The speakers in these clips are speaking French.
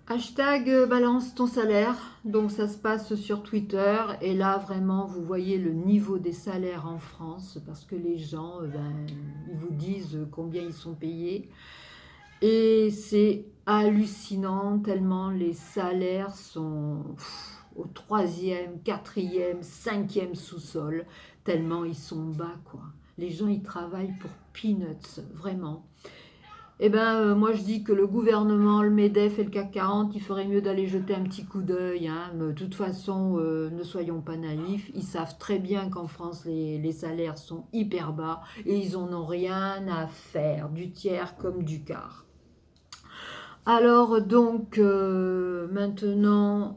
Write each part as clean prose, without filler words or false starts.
Hashtag balance ton salaire. Donc ça se passe sur Twitter. Et là, vraiment, vous voyez le niveau des salaires en France. Parce que les gens, ils vous disent combien ils sont payés. Et c'est hallucinant tellement les salaires sont au troisième, quatrième, cinquième sous-sol. Tellement ils sont bas, quoi. Les gens, ils travaillent pour peanuts, vraiment. Eh ben, moi je dis que le gouvernement, le MEDEF et le CAC 40, il ferait mieux d'aller jeter un petit coup d'œil, hein. Mais de toute façon, ne soyons pas naïfs. Ils savent très bien qu'en France, les salaires sont hyper bas et ils en ont rien à faire, du tiers comme du quart. Alors donc maintenant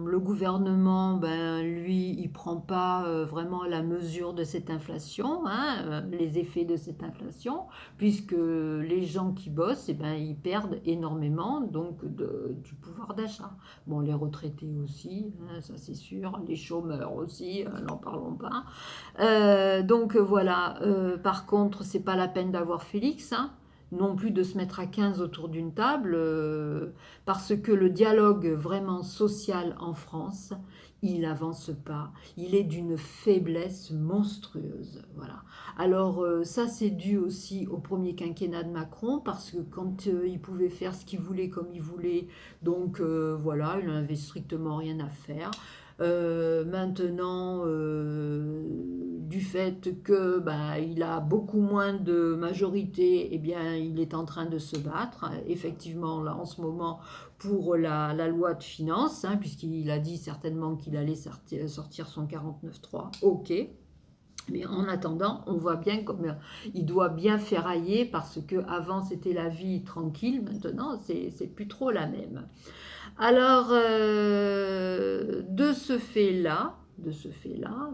le gouvernement, ben, lui, il prend pas vraiment la mesure de cette inflation, hein, les effets de cette inflation, puisque les gens qui bossent, eh ben, ils perdent énormément donc du pouvoir d'achat. Bon, les retraités aussi, hein, ça c'est sûr, les chômeurs aussi, n'en parlons pas. Donc voilà, par contre, c'est pas la peine d'avoir Félix, hein, non plus de se mettre à 15 autour d'une table, parce que le dialogue vraiment social en France, il n'avance pas. Il est d'une faiblesse monstrueuse. Voilà. Alors ça, c'est dû aussi au premier quinquennat de Macron, parce que quand il pouvait faire ce qu'il voulait comme il voulait, donc voilà, il n'avait strictement rien à faire. Maintenant, du fait que bah, il a beaucoup moins de majorité, eh bien, il est en train de se battre, effectivement, là, en ce moment, pour la loi de finances, hein, puisqu'il a dit certainement qu'il allait sortir son 49.3. Ok. Mais en attendant, on voit bien comme il doit bien ferrailler parce que avant c'était la vie tranquille, maintenant c'est plus trop la même. Alors, de ce fait-là,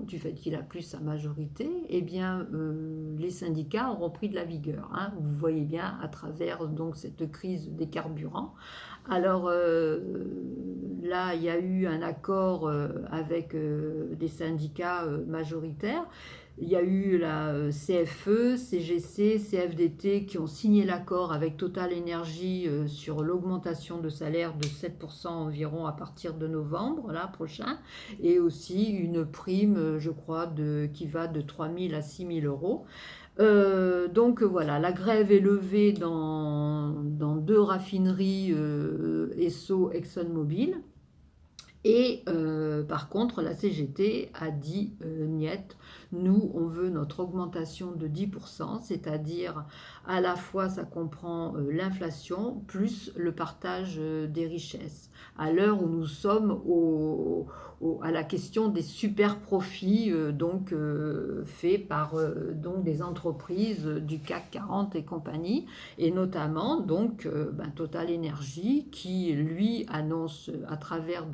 du fait qu'il a plus sa majorité, eh bien, les syndicats ont repris de la vigueur, hein. Vous voyez bien à travers donc cette crise des carburants. Alors là, il y a eu un accord avec des syndicats majoritaires. Il y a eu la CFE, CGC, CFDT qui ont signé l'accord avec Total Energy sur l'augmentation de salaire de 7% environ à partir de novembre là, prochain, et aussi une prime, je crois, qui va de 3 000 à 6 000 euros. Donc voilà, la grève est levée dans deux raffineries Esso ExxonMobil. Et par contre, la CGT a dit niet, nous on veut notre augmentation de 10%, c'est-à-dire à la fois ça comprend l'inflation plus le partage des richesses. À l'heure où nous sommes à la question des super profits faits par donc des entreprises du CAC 40 et compagnie, et notamment Total Energy qui lui annonce à travers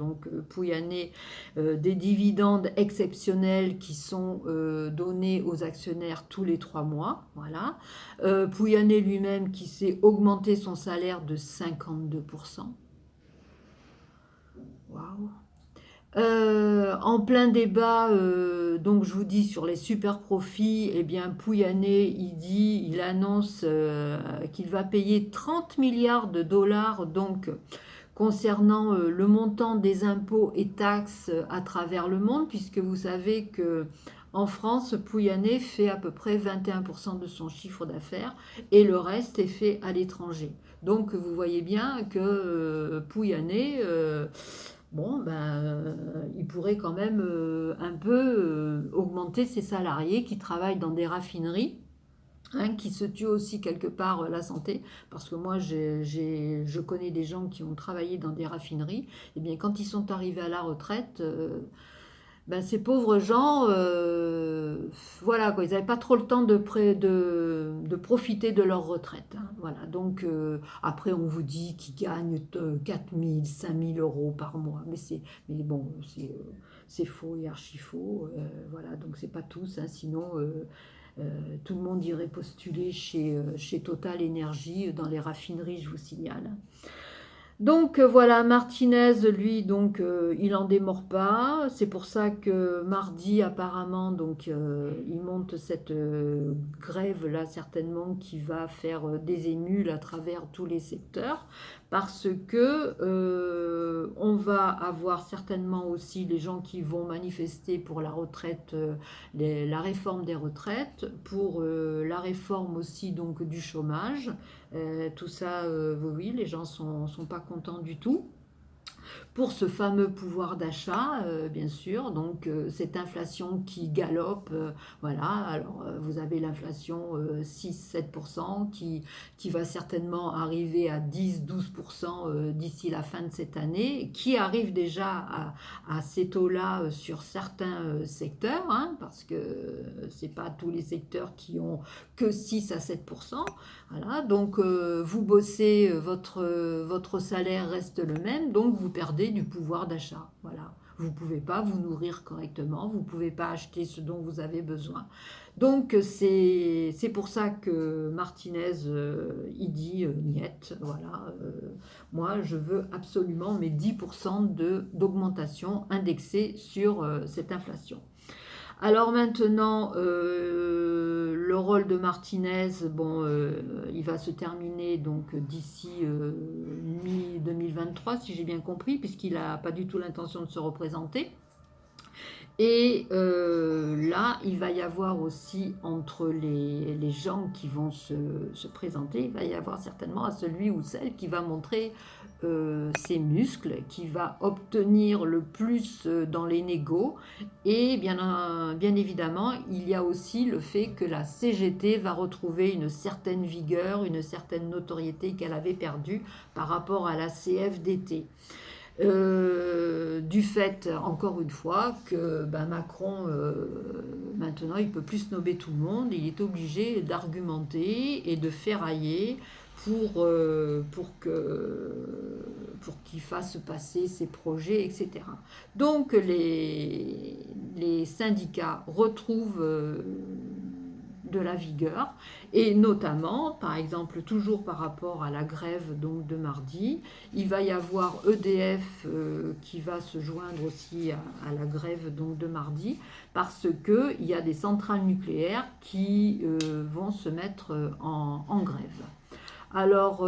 Pouyanné des dividendes exceptionnels qui sont donnés aux actionnaires tous les 3 mois. Voilà. Pouyanné lui-même qui s'est augmenté son salaire de 52%. Waouh! En plein débat, donc je vous dis sur les super profits, eh bien Pouyanné, il annonce qu'il va payer 30 milliards de dollars donc concernant le montant des impôts et taxes à travers le monde, puisque vous savez que en France, Pouyanné fait à peu près 21% de son chiffre d'affaires et le reste est fait à l'étranger. Donc vous voyez bien que Pouyanné, bon, il pourrait quand même un peu augmenter ses salariés qui travaillent dans des raffineries, hein, qui se tuent aussi quelque part la santé, parce que moi je connais des gens qui ont travaillé dans des raffineries, et bien quand ils sont arrivés à la retraite, ces pauvres gens, voilà quoi, ils n'avaient pas trop le temps de profiter de leur retraite, hein, voilà. Donc après on vous dit qu'ils gagnent 4 000, 5 000 euros par mois, mais bon, c'est faux et archi faux, voilà, donc c'est pas tous, hein, sinon tout le monde irait postuler chez Total Énergie dans les raffineries, je vous signale. Donc voilà, Martinez, lui, donc il en démord pas. C'est pour ça que mardi, apparemment, donc il monte cette grève là certainement qui va faire des émules à travers tous les secteurs, parce que on va avoir certainement aussi les gens qui vont manifester pour la retraite, la réforme des retraites, pour la réforme aussi donc du chômage. Tout ça, oui, les gens sont pas contents du tout pour ce fameux pouvoir d'achat, bien sûr, donc cette inflation qui galope, voilà, alors vous avez l'inflation 6-7% qui va certainement arriver à 10-12% d'ici la fin de cette année, qui arrive déjà à ces taux-là sur certains secteurs, hein, parce que c'est pas tous les secteurs qui ont que 6 à 7%. Voilà, donc vous bossez, votre salaire reste le même, donc vous perdez du pouvoir d'achat. Voilà. Vous ne pouvez pas vous nourrir correctement, vous ne pouvez pas acheter ce dont vous avez besoin. Donc c'est pour ça que Martinez, il dit niet, voilà, moi je veux absolument mes 10% d'augmentation indexée sur cette inflation. Alors maintenant, le rôle de Martinez, bon, il va se terminer donc d'ici mi-2023, si j'ai bien compris, puisqu'il n'a pas du tout l'intention de se représenter. Et là, il va y avoir aussi entre les gens qui vont se présenter, il va y avoir certainement celui ou celle qui va montrer ses muscles, qui va obtenir le plus dans les négos. Et bien évidemment, il y a aussi le fait que la CGT va retrouver une certaine vigueur, une certaine notoriété qu'elle avait perdue par rapport à la CFDT. Du fait, encore une fois, que Macron, maintenant, il ne peut plus snober tout le monde, il est obligé d'argumenter et de ferrailler pour qu'il fasse passer ses projets, etc. Donc, les syndicats retrouvent de la vigueur, et notamment, par exemple, toujours par rapport à la grève donc, de mardi, il va y avoir EDF qui va se joindre aussi à la grève donc, de mardi, parce qu'il y a des centrales nucléaires qui vont se mettre en grève. Alors,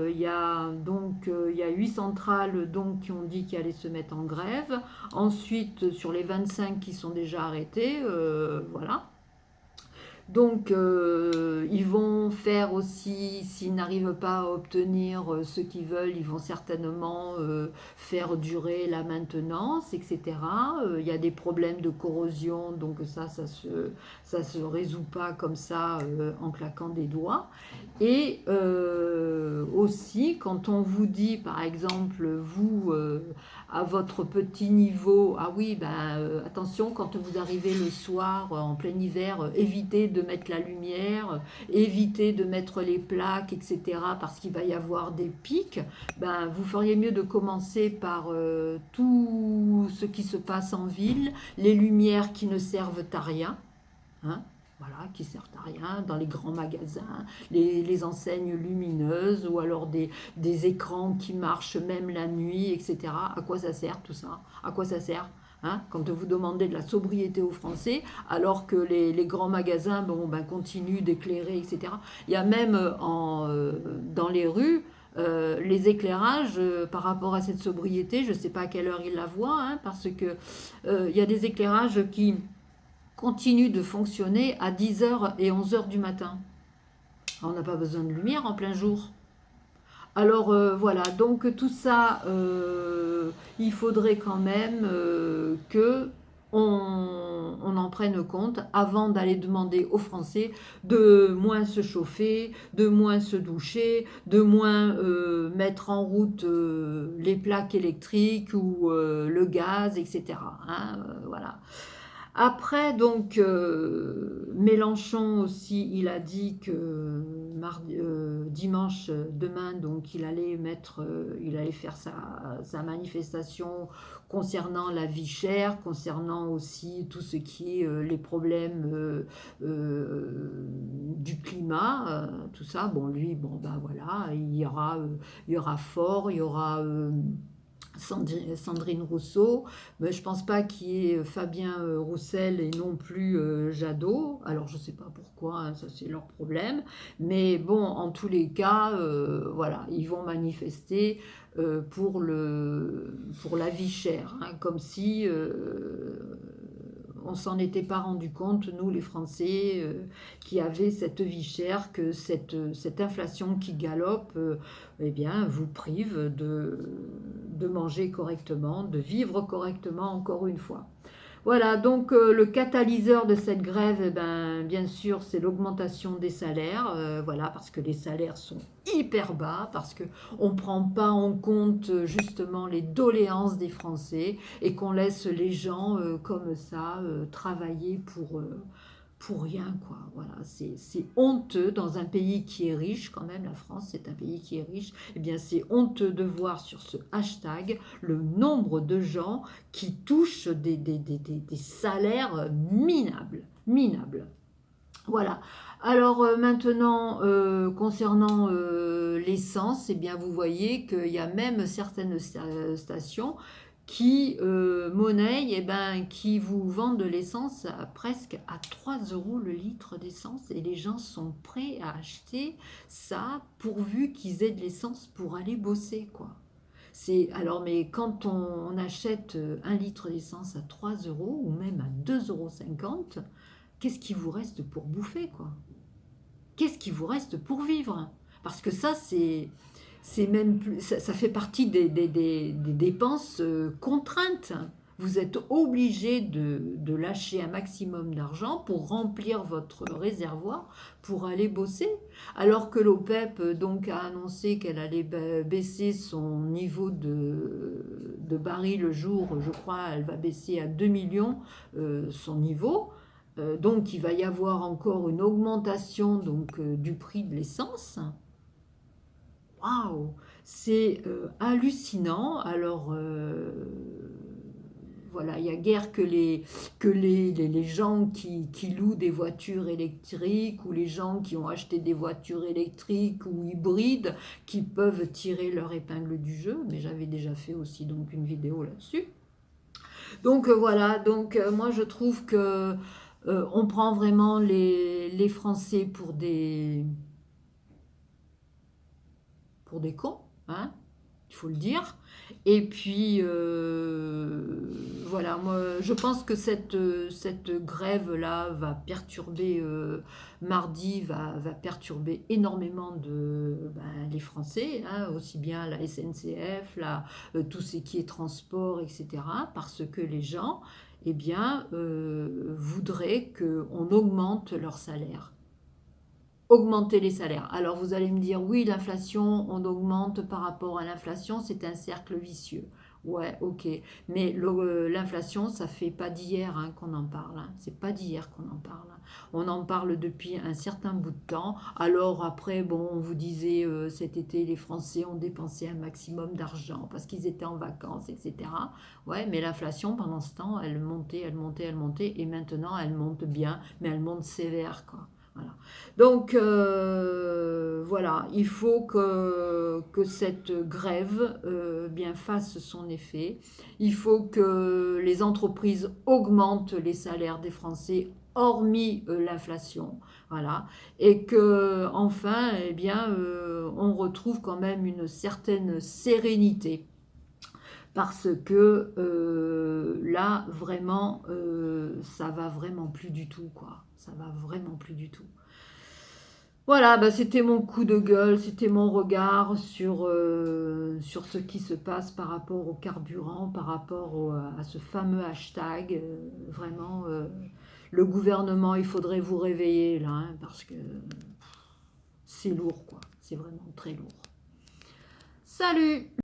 il y a 8 centrales donc, qui ont dit qu'ils allaient se mettre en grève. Ensuite, sur les 25 qui sont déjà arrêtées, voilà. Donc, ils vont faire aussi, s'ils n'arrivent pas à obtenir ce qu'ils veulent, ils vont certainement faire durer la maintenance, etc. Il y a des problèmes de corrosion, donc ça se résout pas comme ça en claquant des doigts. Et aussi, quand on vous dit, par exemple, vous, à votre petit niveau, ah oui, attention, quand vous arrivez le soir, en plein hiver, évitez de mettre la lumière, évitez de mettre les plaques, etc., parce qu'il va y avoir des pics, vous feriez mieux de commencer par tout ce qui se passe en ville, les lumières qui ne servent à rien, hein, voilà, qui servent à rien, dans les grands magasins, les enseignes lumineuses, ou alors des écrans qui marchent même la nuit, etc. À quoi ça sert tout ça? À quoi ça sert? Hein, quand vous demandez de la sobriété aux Français, alors que les grands magasins continuent d'éclairer, etc. Il y a même dans les rues, les éclairages par rapport à cette sobriété, je ne sais pas à quelle heure ils la voient, hein, parce que il y a des éclairages qui continuent de fonctionner à 10h et 11h du matin. On n'a pas besoin de lumière en plein jour. Alors voilà, donc tout ça, il faudrait quand même que on en prenne compte avant d'aller demander aux Français de moins se chauffer, de moins se doucher, de moins mettre en route les plaques électriques ou le gaz, etc. Hein, voilà. Après, donc, Mélenchon aussi, il a dit que dimanche, demain, donc, il allait faire sa manifestation concernant la vie chère, concernant aussi tout ce qui est les problèmes du climat, tout ça. Bon, lui, bon, ben voilà, il y aura Faure, il y aura Sandrine Rousseau, mais je pense pas qu'il y ait Fabien Roussel et non plus Jadot. Alors je sais pas pourquoi, hein, ça c'est leur problème. Mais bon, en tous les cas, voilà, ils vont manifester pour la vie chère, hein, comme si on s'en était pas rendu compte, nous les Français, qui avaient cette vie chère, que cette inflation qui galope, eh bien, vous prive de manger correctement, de vivre correctement, encore une fois. Voilà, donc le catalyseur de cette grève, eh ben, bien sûr, c'est l'augmentation des salaires, voilà, parce que les salaires sont hyper bas, parce qu'on ne prend pas en compte justement les doléances des Français et qu'on laisse les gens comme ça travailler pour rien, quoi. Voilà, c'est honteux dans un pays qui est riche, quand même, la France, c'est un pays qui est riche. Eh bien, c'est honteux de voir sur ce hashtag le nombre de gens qui touchent des salaires minables, minables. Voilà. Alors maintenant, concernant l'essence, eh bien, vous voyez qu'il y a même certaines stations qui monnaient, eh ben, qui vous vendent de l'essence presque à 3 euros le litre d'essence et les gens sont prêts à acheter ça pourvu qu'ils aient de l'essence pour aller bosser, quoi. Alors, mais quand on achète un litre d'essence à 3 euros ou même à 2,50 euros, qu'est-ce qui vous reste pour bouffer, quoi? Qu'est-ce qui vous reste pour vivre? Parce que ça, c'est même plus, ça fait partie des dépenses contraintes. Vous êtes obligé de lâcher un maximum d'argent pour remplir votre réservoir pour aller bosser. Alors que l'OPEP donc a annoncé qu'elle allait baisser son niveau de baril le jour, je crois, elle va baisser à 2 millions son niveau. Donc il va y avoir encore une augmentation donc, du prix de l'essence. Waouh, c'est hallucinant. Alors voilà, il y a guère que les gens qui louent des voitures électriques ou les gens qui ont acheté des voitures électriques ou hybrides qui peuvent tirer leur épingle du jeu. Mais j'avais déjà fait aussi donc une vidéo là-dessus. Donc voilà, donc moi je trouve que on prend vraiment les Français pour des cons, hein, il faut le dire. Et puis voilà, moi je pense que cette grève-là va perturber, mardi va perturber énormément les Français, hein, aussi bien la SNCF, tout ce qui est transport, etc. Parce que les gens, eh bien, voudraient qu'on augmente leur salaire. Augmenter les salaires. Alors vous allez me dire, oui, l'inflation, on augmente par rapport à l'inflation, c'est un cercle vicieux. Ouais, ok. Mais l'inflation, ça fait pas d'hier hein, qu'on en parle. Hein. C'est pas d'hier qu'on en parle. Hein. On en parle depuis un certain bout de temps. Alors après, bon, on vous disait cet été, les Français ont dépensé un maximum d'argent parce qu'ils étaient en vacances, etc. Ouais, mais l'inflation, pendant ce temps, elle montait, elle montait, elle montait. Et maintenant, elle monte bien, mais elle monte sévère, quoi. Voilà. Donc voilà, il faut que cette grève bien fasse son effet. Il faut que les entreprises augmentent les salaires des Français hormis l'inflation, voilà, et que enfin, eh bien, on retrouve quand même une certaine sérénité parce que là vraiment ça va vraiment plus du tout quoi, ça va vraiment plus du tout. Voilà, bah, c'était mon coup de gueule, c'était mon regard sur ce qui se passe par rapport au carburant, par rapport à ce fameux hashtag. Vraiment, le gouvernement, il faudrait vous réveiller là, hein, parce que c'est lourd, quoi. C'est vraiment très lourd. Salut!